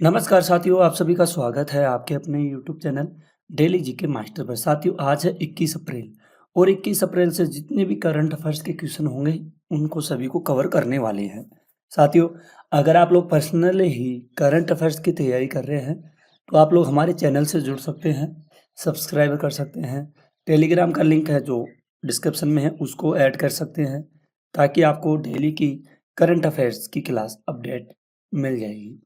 नमस्कार साथियों, आप सभी का स्वागत है आपके अपने YouTube channel daily GK master पर। साथियों, आज है 21 अप्रैल और 21 अप्रैल से जितने भी करंट अफेयर्स के क्वेश्चन होंगे, उनको सभी को कवर करने वाले हैं। साथियों, अगर आप लोग पर्सनली ही करंट अफेयर्स की तैयारी कर रहे हैं, तो आप लोग हमारे चैनल से जुड़ सकते हैं, सब्सक्राइब कर सकते हैं। टेलीग्राम का लिंक है जो डिस्क्रिप्शन में है, उसको ऐड कर सकते हैं, ताकि आपको डेली की करंट अफेयर्स की क्लास अपडेट मिल जाएगी।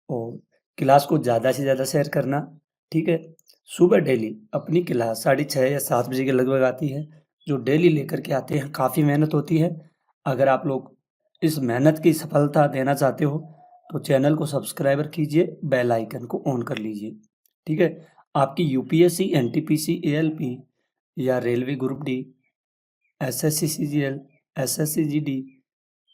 और क्लास को ज़्यादा से ज़्यादा शेयर करना, ठीक है? सुबह डेली अपनी क्लास 6:30 या 7 बजे के लगभग आती है, जो डेली लेकर के आते हैं। काफ़ी मेहनत होती है। अगर आप लोग इस मेहनत की सफलता देना चाहते हो, तो चैनल को सब्सक्राइबर कीजिए, बेल आइकन को ऑन कर लीजिए, ठीक है? आपकी यूपीएससी, एनटीपीसी, एएलपी या railway group D, SSC CGL, SSC GD,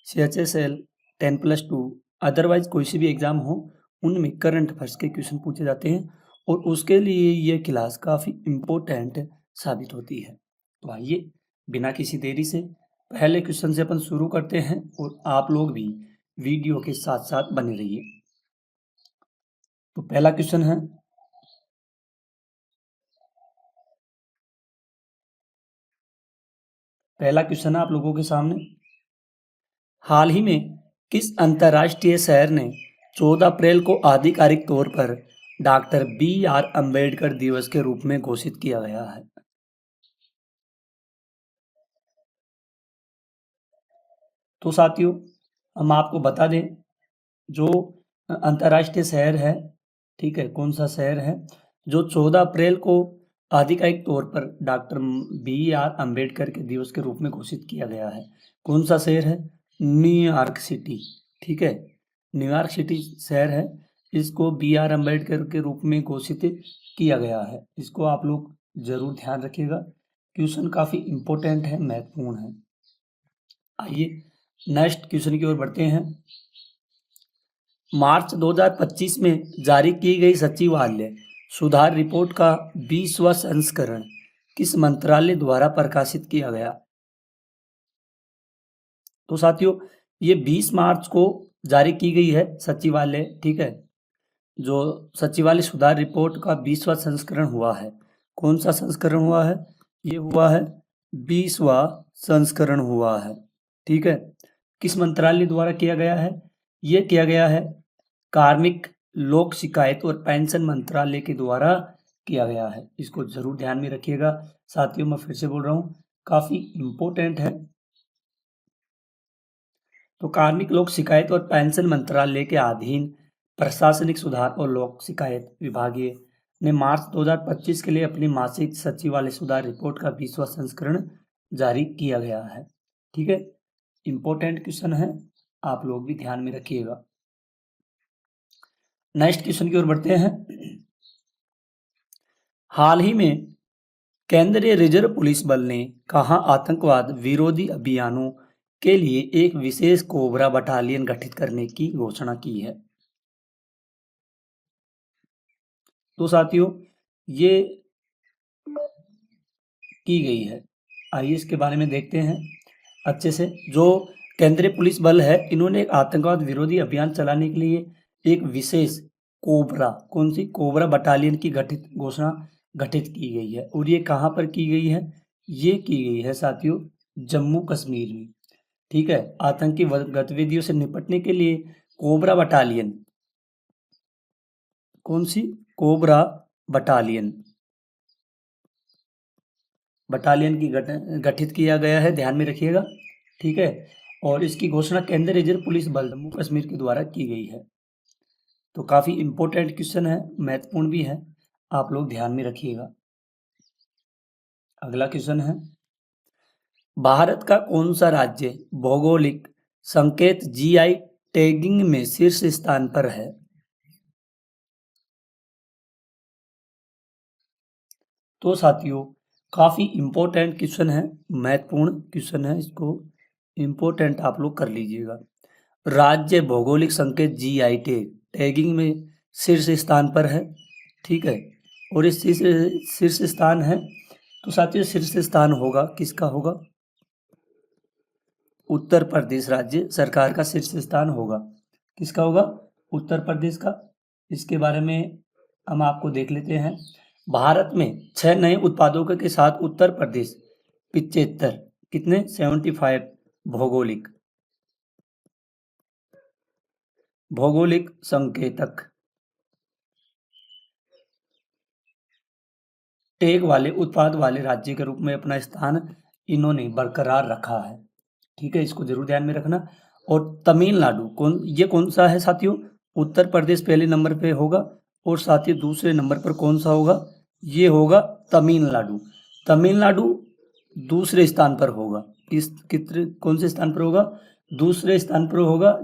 CHSL, 10+2 otherwise कोई सी भी एग्ज़ाम हो, उनमें करंट अफेयर्स के क्वेश्चन पूछे जाते हैं और उसके लिए ये क्लास काफ़ी इम्पोर्टेंट साबित होती है। तो आइए, बिना किसी देरी से पहले क्वेश्चन से अपन शुरू करते हैं और आप लोग भी वीडियो के साथ-साथ बने रहिए। तो पहला क्वेश्चन है, आप लोगों के सामने। हाल ही में किस अंतर्राष्ट्रीय शहर ने 14 अप्रैल को आधिकारिक तौर पर डॉक्टर बी आर अम्बेडकर दिवस के रूप में घोषित किया गया है? तो साथियों, हम आपको बता दें, जो अंतर्राष्ट्रीय शहर है, ठीक है, कौन सा शहर है जो 14 अप्रैल को आधिकारिक तौर पर डॉक्टर बी आर अम्बेडकर के दिवस के रूप में घोषित किया गया है? कौन सा शहर है? न्यूयॉर्क सिटी, ठीक है, न्यूयॉर्क सिटी शहर है। इसको बी आर अम्बेडकर के रूप में घोषित किया गया है। इसको आप लोग जरूर ध्यान रखिएगा। क्वेश्चन काफी इंपॉर्टेंट है, महत्वपूर्ण है। आइए नेक्स्ट क्वेश्चन की ओर बढ़ते हैं। मार्च 2025 में जारी की गई सचिवालय सुधार रिपोर्ट का 20वां संस्करण किस मंत्रालय द्वारा प्रकाशित किया गया? तो साथियों, ये 20 मार्च को जारी की गई है सचिवालय, ठीक है, जो सचिवालय सुधार रिपोर्ट का 20वां संस्करण हुआ है। कौन सा संस्करण हुआ है? ये हुआ है 20वां संस्करण हुआ है, ठीक है। किस मंत्रालय द्वारा किया गया है? ये किया गया है कार्मिक, लोक शिकायत और पेंशन मंत्रालय के द्वारा किया गया है। इसको जरूर ध्यान में रखिएगा। साथियों, मैं फिर से बोल रहा हूँ, काफी इंपॉर्टेंट है। तो कार्मिक, लोक शिकायत और पेंशन मंत्रालय के अधीन प्रशासनिक सुधार और लोक शिकायत विभागीय ने मार्च 2025 के लिए अपनी मासिक सचिवालय सुधार रिपोर्ट का 20वां संस्करण जारी किया गया है, ठीक है। इंपॉर्टेंट क्वेश्चन है, आप लोग भी ध्यान में रखिएगा। नेक्स्ट क्वेश्चन की ओर बढ़ते हैं। हाल ही में केंद्रीय रिजर्व पुलिस बल ने कहां आतंकवाद विरोधी अभियानों के लिए एक विशेष कोबरा बटालियन गठित करने की घोषणा की है? तो साथियों, ये की गई है। आइए इसके बारे में देखते हैं अच्छे से। जो केंद्रीय पुलिस बल है, इन्होंने एक आतंकवाद विरोधी अभियान चलाने के लिए एक विशेष कोबरा, कौन सी? कोबरा बटालियन की घोषणा गठित की गई है। और ये कहाँ पर की गई है? ये की गई है साथियों जम्मू कश्मीर में, ठीक है। आतंकी गतिविधियों से निपटने के लिए कोबरा बटालियन, कौन सी? कोबरा बटालियन की गठित किया गया है, ध्यान में रखिएगा, ठीक है। और इसकी घोषणा केंद्रीय रिजर्व पुलिस बल जम्मू कश्मीर के द्वारा की गई है। तो काफी इंपॉर्टेंट क्वेश्चन है, महत्वपूर्ण भी है, आप लोग ध्यान में रखिएगा। अगला क्वेश्चन है, भारत का कौन सा राज्य भौगोलिक संकेत जीआई टैगिंग में शीर्ष स्थान पर है? तो साथियों, काफी इंपॉर्टेंट क्वेश्चन है, महत्वपूर्ण क्वेश्चन है, इसको इंपॉर्टेंट आप लोग कर लीजिएगा। राज्य भौगोलिक संकेत जीआई टैगिंग में शीर्ष स्थान पर है, ठीक है। और इस शीर्ष स्थान है, तो साथियों शीर्ष स्थान होगा, किसका होगा? उत्तर प्रदेश राज्य सरकार का शीर्ष स्थान होगा। किसका होगा? उत्तर प्रदेश का। इसके बारे में हम आपको देख लेते हैं। भारत में 6 नए उत्पादों के साथ उत्तर प्रदेश 75, कितने 75 भौगोलिक भौगोलिक संकेतक टैग वाले उत्पाद वाले राज्य के रूप में अपना स्थान इन्होंने बरकरार रखा है। ठीक है, इसको जरूर ध्यान में रखना। और तमिलनाडु कौन सा है साथियों? उत्तर प्रदेश पहले नंबर पे होगा और साथ ही दूसरे नंबर पर कौन सा होगा? ये होगा तमिलनाडु। तमिलनाडु दूसरे स्थान पर होगा। कौन से स्थान पर होगा? दूसरे स्थान पर होगा,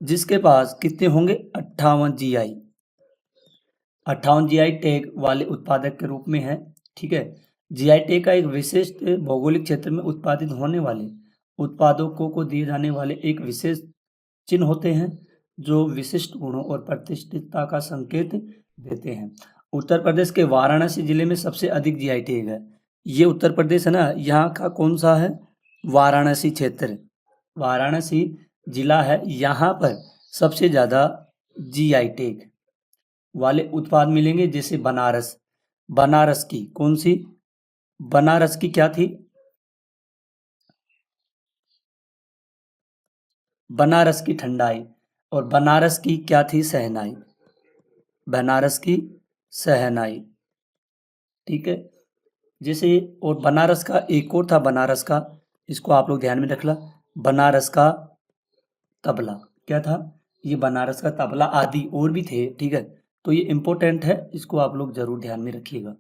जिसके पास कितने होंगे? 58 जीआई टैग वाले उत्पादक के रूप में है। ठीक है, जीआई टैग का एक विशिष्ट भौगोलिक क्षेत्र में उत्पादित होने वाले उत्पादों को दिए जाने वाले एक विशेष चिन्ह होते हैं, जो विशिष्ट गुणों और प्रतिष्ठितता का संकेत देते हैं। उत्तर प्रदेश के वाराणसी जिले में सबसे अधिक जीआई टैग है। ये उत्तर प्रदेश है ना, यहाँ का कौन सा है? वाराणसी क्षेत्र, वाराणसी जिला है, यहाँ पर सबसे ज्यादा जीआई टैग वाले उत्पाद मिलेंगे। जैसे बनारस की कौन सी? बनारस की क्या थी? बनारस की ठंडाई। और बनारस की क्या थी? सहनाई। बनारस की सहनाई। ठीक है, जैसे और बनारस का एक और था, बनारस का, इसको आप लोग ध्यान में रखना, बनारस का तबला। क्या था? ये बनारस का तबला आदि और भी थे। ठीक है, तो ये इंपॉर्टेंट है, इसको आप लोग जरूर ध्यान में रखिएगा।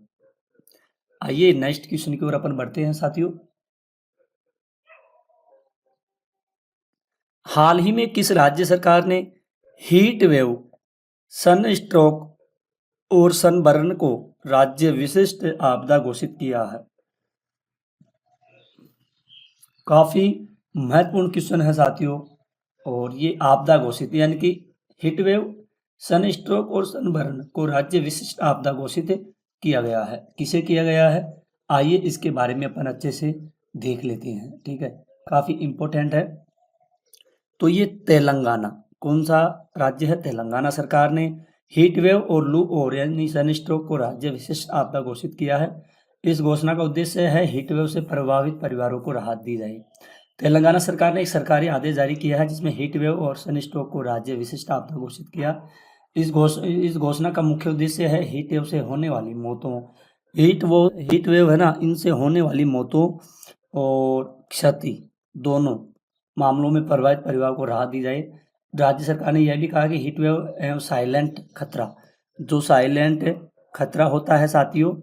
आइए नेक्स्ट क्वेश्चन की ओर अपन बढ़ते हैं साथियों। हाल ही में किस राज्य सरकार ने हीट वेव, सन स्ट्रोक और सनबर्न को राज्य विशिष्ट आपदा घोषित किया है? काफी महत्वपूर्ण क्वेश्चन है साथियों। और ये आपदा घोषित यानी कि हीट वेव, सन स्ट्रोक और सनबर्न को राज्य विशिष्ट आपदा घोषित किया गया है। किसे किया गया है? आइए इसके बारे में अपन अच्छे से देख लेते हैं। ठीक है, काफी इंपॉर्टेंट है। तो ये तेलंगाना, कौन सा राज्य है? तेलंगाना सरकार ने हीट वेव और लू और यानी सन स्ट्रोक को राज्य विशिष्ट आपदा घोषित किया है। इस घोषणा का उद्देश्य है हीट वेव से प्रभावित परिवारों को राहत दी जाए। तेलंगाना सरकार ने एक सरकारी आदेश जारी किया है, जिसमें हीट वेव और सन स्ट्रोक को राज्य विशिष्ट आपदा घोषित किया। इस घोषणा का मुख्य उद्देश्य है हीट वेव से होने वाली मौतों, हीट वेव है ना, इनसे होने वाली मौतों और क्षति दोनों मामलों में प्रभावित परिवार को राहत दी जाए। राज्य सरकार ने यह भी कहा कि हीट वेव एवं साइलेंट खतरा, जो साइलेंट खतरा होता है साथियों,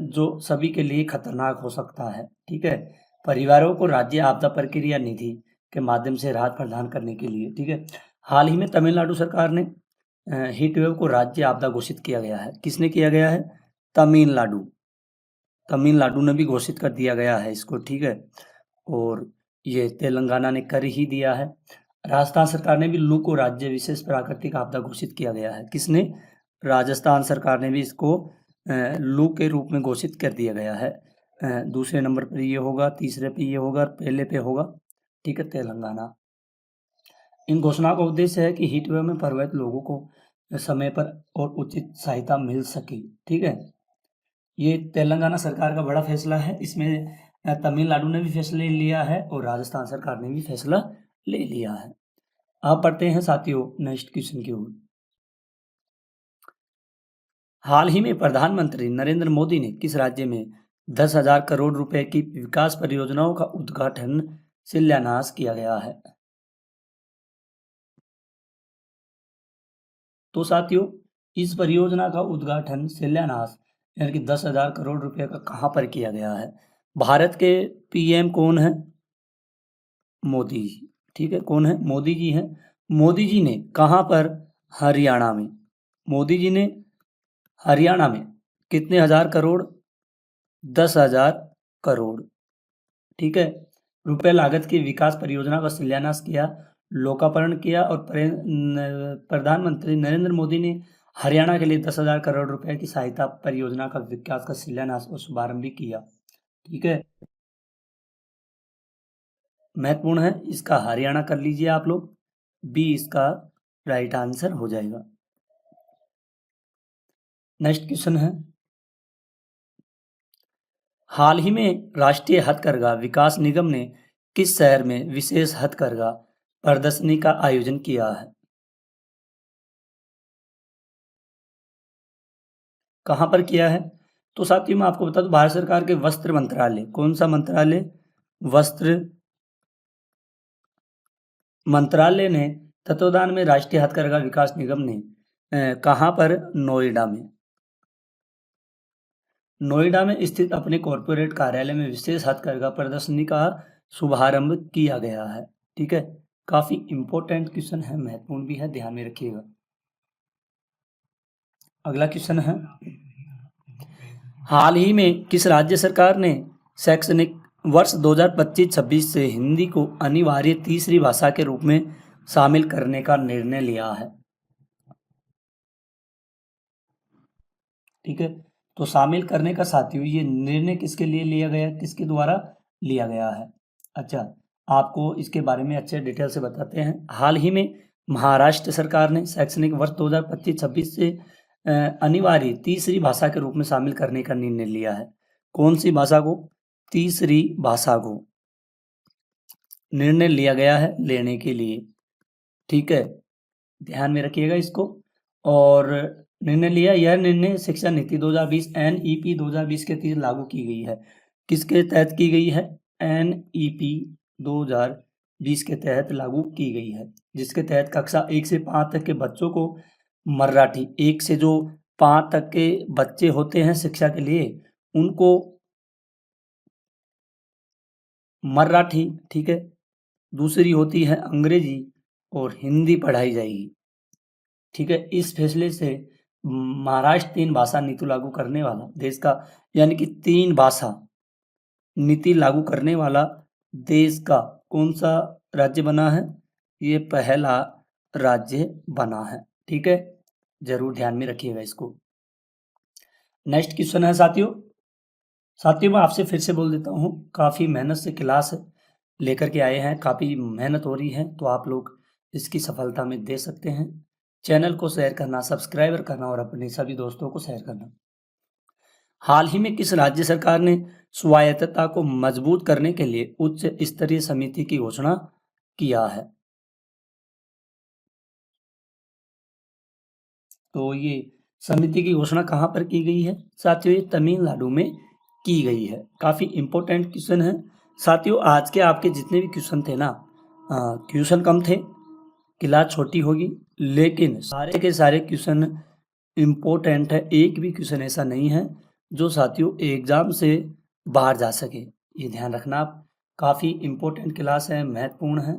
जो सभी के लिए खतरनाक हो सकता है। ठीक है, परिवारों को राज्य आपदा प्रक्रिया निधि के माध्यम से राहत प्रदान करने के लिए। ठीक है, हाल ही में तमिलनाडु सरकार ने हीट वेव को राज्य आपदा घोषित किया गया है। किसने किया गया है? तमिलनाडु ने भी घोषित कर दिया गया है इसको। ठीक है, और ये तेलंगाना ने कर ही दिया है। राजस्थान सरकार ने भी लू को राज्य विशेष प्राकृतिक आपदा घोषित किया गया है। किसने? राजस्थान सरकार ने भी इसको लू के रूप में घोषित कर दिया गया है। दूसरे नंबर पर ये होगा, तीसरे पे ये होगा, पहले पे होगा। ठीक है, तेलंगाना। इन घोषणाओं का उद्देश्य है कि हीट वेव में प्रभावित लोगों को समय पर और उचित सहायता मिल सके। ठीक है, ये तेलंगाना सरकार का बड़ा फैसला है। इसमें तमिलनाडु ने भी फैसला लिया है और राजस्थान सरकार ने भी फैसला ले लिया है। आप पढ़ते हैं साथियों नेक्स्ट क्वेश्चन की ओर। हाल ही में प्रधानमंत्री नरेंद्र मोदी ने किस राज्य में 10,000 करोड़ रुपए की विकास परियोजनाओं का उद्घाटन शिलान्यास किया गया है? तो साथियों, इस परियोजना का उद्घाटन शिलान्यास यानी कि 10,000 करोड़ रुपए का कहाँ पर किया गया है? भारत के पीएम कौन है? मोदी जी। ठीक है, कौन है? मोदी जी हैं। मोदी जी ने कहाँ पर? हरियाणा में। मोदी जी ने हरियाणा में कितने हजार करोड़? 10,000 करोड़। ठीक है, रुपए लागत की विकास परियोजना का शिलान्यास किया, लोकार्पण किया और प्रधानमंत्री नरेंद्र मोदी ने हरियाणा के लिए 10,000 करोड़ रुपए की सहायता परियोजना का विकास का शिलान्यास और शुभारंभ भी किया। ठीक है, महत्वपूर्ण है, इसका हरियाणा कर लीजिए आप लोग। बी इसका राइट आंसर हो जाएगा। नेक्स्ट क्वेश्चन है, हाल ही में राष्ट्रीय हथकरघा विकास निगम ने किस शहर में विशेष हथकरघा प्रदर्शनी का आयोजन किया है? कहाँ पर किया है? तो साथियों मैं आपको बता दूं, भारत सरकार के वस्त्र मंत्रालय, कौन सा मंत्रालय? वस्त्र मंत्रालय ने तत्वावधान में राष्ट्रीय हथकरघा विकास निगम ने कहाँ पर? नोएडा में स्थित अपने कॉर्पोरेट कार्यालय में विशेष हथकरघा प्रदर्शनी का शुभारंभ किया गया है। ठीक है, काफी इंपॉर्टेंट क्वेश्चन है, महत्वपूर्ण भी है, ध्यान में रखिएगा। अगला क्वेश्चन है, हाल ही में किस राज्य सरकार ने शैक्षणिक वर्ष 2025-26 से हिंदी को अनिवार्य तीसरी भाषा के रूप में शामिल करने का निर्णय लिया है? ठीक है, तो शामिल करने का साथियों ये निर्णय किसके लिए लिया गया, किसके द्वारा लिया गया है? अच्छा, आपको इसके बारे में अच्छे डिटेल से बताते हैं। हाल ही में महाराष्ट्र सरकार ने शैक्षणिक वर्ष 2025-26 से अनिवार्य तीसरी भाषा के रूप में शामिल करने का निर्णय लिया है। कौन सी भाषा को? तीसरी भाषा को निर्णय लिया गया है लेने के लिए। ठीक है, ध्यान में रखिएगा इसको। और निर्णय लिया, यह निर्णय शिक्षा नीति 2020 NEP 2020 के तहत लागू की गई है। किसके तहत की गई है? NEP 2020 के तहत लागू की गई है, जिसके तहत कक्षा 1 से 5 तक के बच्चों को मराठी, 1 से जो 5 तक के बच्चे होते हैं शिक्षा के लिए, उनको मराठी, ठीक है, दूसरी होती है अंग्रेजी और हिंदी पढ़ाई जाएगी। ठीक है, इस फैसले से महाराष्ट्र 3 भाषा नीति लागू करने वाला देश का, यानी कि 3 भाषा नीति लागू करने वाला देश का कौन सा राज्य बना है? ये पहला राज्य बना है। ठीक है, जरूर ध्यान में रखिएगा इसको। नेक्स्ट क्वेश्चन है साथियों मैं आपसे फिर से बोल देता हूँ, काफ़ी मेहनत से क्लास लेकर के आए हैं, काफ़ी मेहनत हो रही है, तो आप लोग इसकी सफलता में दे सकते हैं। चैनल को शेयर करना, सब्सक्राइबर करना और अपने सभी दोस्तों को शेयर करना। हाल ही में किस राज्य सरकार ने स्वायत्तता को मजबूत करने के लिए उच्च स्तरीय समिति की घोषणा किया है? तो ये समिति की घोषणा कहाँ पर की गई है साथियों? ये तमिलनाडु में की गई है। काफ़ी इंपॉर्टेंट क्वेश्चन है साथियों। आज के आपके जितने भी क्वेश्चन थे ना, क्वेश्चन कम थे, क्लास छोटी होगी, लेकिन सारे के सारे क्वेश्चन इम्पोर्टेंट है। एक भी क्वेश्चन ऐसा नहीं है जो साथियों एग्जाम से बाहर जा सके, ये ध्यान रखना आप। काफ़ी इम्पोर्टेंट क्लास है, महत्वपूर्ण है।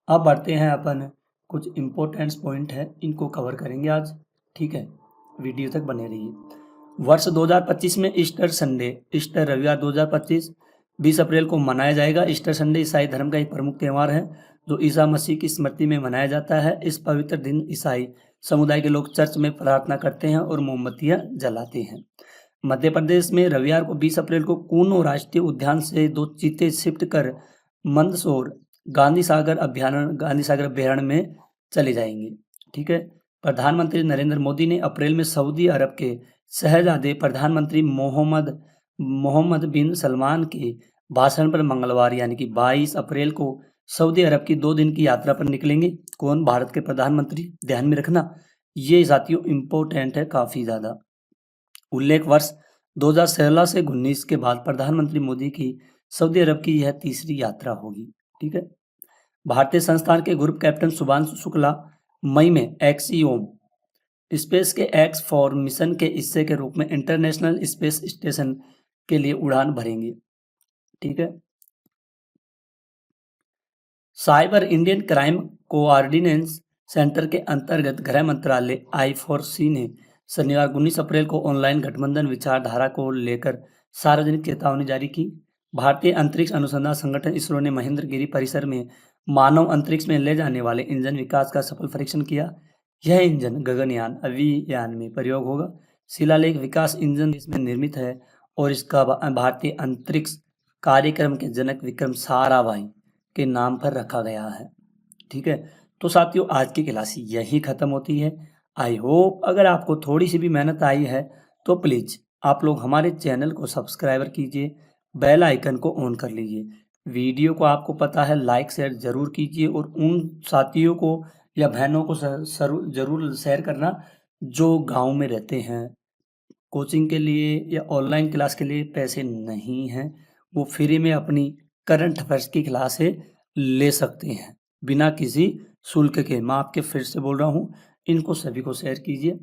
अब बढ़ते हैं अपन, कुछ इम्पोर्टेंट पॉइंट है, इनको कवर करेंगे आज। ठीक है, वीडियो तक बने रहिए। वर्ष 2025 में ईस्टर संडे, ईस्टर रविवार 2025 20 अप्रैल को मनाया जाएगा। ईस्टर संडे ईसाई धर्म का एक प्रमुख त्यौहार है जो ईसा मसीह की स्मृति में मनाया जाता है। इस पवित्र दिन ईसाई समुदाय के लोग चर्च में प्रार्थना करते हैं और मोमबत्तियां जलाते हैं। मध्य प्रदेश में रविवार को 20 अप्रैल को कूनो राष्ट्रीय उद्यान से 2 चीते शिफ्ट कर मंदसौर गांधी सागर अभ्यारण्य में चले जाएंगे। ठीक है, प्रधानमंत्री नरेंद्र मोदी ने अप्रैल में सऊदी अरब के शहजादे प्रधानमंत्री मोहम्मद बिन सलमान के भाषण पर मंगलवार यानी कि 22 अप्रैल को सऊदी अरब की 2 दिन की यात्रा पर निकलेंगे। कौन? भारत के प्रधानमंत्री। ध्यान में रखना, ये साथियों इम्पोर्टेंट है काफ़ी ज़्यादा। उल्लेख वर्ष 2016 से 19 के बाद प्रधानमंत्री मोदी की सऊदी अरब की यह तीसरी यात्रा होगी। ठीक है, भारतीय संस्थान के ग्रुप कैप्टन शुभांशु शुक्ला मई में एक्सियोम स्पेस के X4 मिशन के हिस्से के रूप में इंटरनेशनल स्पेस स्टेशन के लिए उड़ान भरेंगे। ठीक है, साइबर इंडियन क्राइम कोऑर्डिनेंस सेंटर के अंतर्गत गृह मंत्रालय I4C ने शनिवार 19 अप्रैल को ऑनलाइन गठबंधन विचारधारा को लेकर सार्वजनिक चेतावनी जारी की। भारतीय अंतरिक्ष अनुसंधान संगठन इसरो ने महेंद्रगिरी परिसर में मानव अंतरिक्ष में ले जाने वाले इंजन विकास का सफल परीक्षण किया। यह इंजन गगनयान अभियान में प्रयोग होगा। शिलालेख विकास इंजन इसमें निर्मित है और इसका भारतीय अंतरिक्ष कार्यक्रम के जनक विक्रम साराभाई के नाम पर रखा गया है। ठीक है, तो साथियों आज की क्लास यही खत्म होती है। आई होप अगर आपको थोड़ी सी भी मेहनत आई है तो प्लीज़ आप लोग हमारे चैनल को सब्सक्राइबर कीजिए, बेल आइकन को ऑन कर लीजिए। वीडियो को आपको पता है लाइक शेयर ज़रूर कीजिए और उन साथियों को या बहनों को ज़रूर शेयर करना जो गाँव में रहते हैं। कोचिंग के लिए या ऑनलाइन क्लास के लिए पैसे नहीं हैं, वो फ्री में अपनी करंट अफेयर्स की क्लासें ले सकते हैं, बिना किसी शुल्क के। मैं आपके फिर से बोल रहा हूँ, इनको सभी को शेयर कीजिए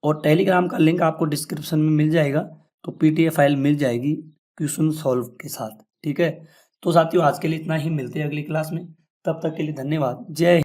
और टेलीग्राम का लिंक आपको डिस्क्रिप्शन में मिल जाएगा, तो पीडीएफ फाइल मिल जाएगी क्वेश्चन सॉल्व के साथ, ठीक है? तो साथियों आज के लिए इतना ही, मिलते हैं अगली क्लास में, तब तक के लिए धन्यवाद। जय